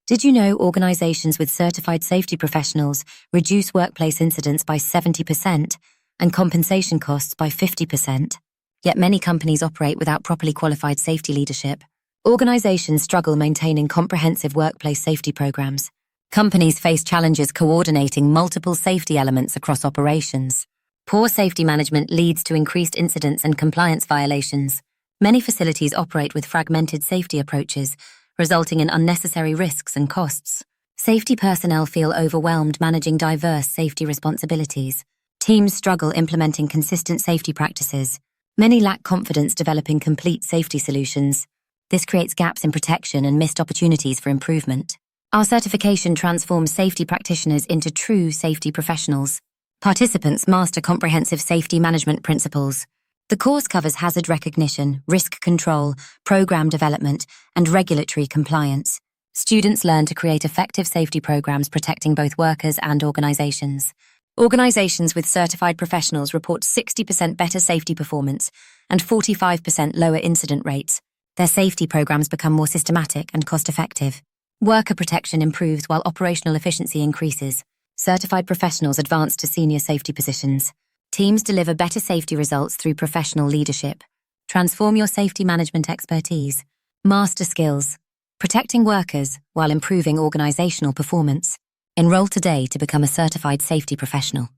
Did you know organizations with certified safety professionals reduce workplace incidents by 70% and compensation costs by 50%? Yet many companies operate without properly qualified safety leadership. Organizations struggle maintaining comprehensive workplace safety programs. Companies face challenges coordinating multiple safety elements across operations. Poor safety management leads to increased incidents and compliance violations. Many facilities operate with fragmented safety approaches, resulting in unnecessary risks and costs. Safety personnel feel overwhelmed managing diverse safety responsibilities. Teams struggle implementing consistent safety practices. Many lack confidence developing complete safety solutions. This creates gaps in protection and missed opportunities for improvement. Our certification transforms safety practitioners into true safety professionals. Participants master comprehensive safety management principles. The course covers hazard recognition, risk control, program development, and regulatory compliance. Students learn to create effective safety programs protecting both workers and organizations. Organizations with certified professionals report 60% better safety performance and 45% lower incident rates. Their safety programs become more systematic and cost-effective. Worker protection improves while operational efficiency increases. Certified professionals advance to senior safety positions. Teams deliver better safety results through professional leadership. Transform your safety management expertise. Master skills. Protecting workers while improving organizational performance. Enroll today to become a certified safety professional.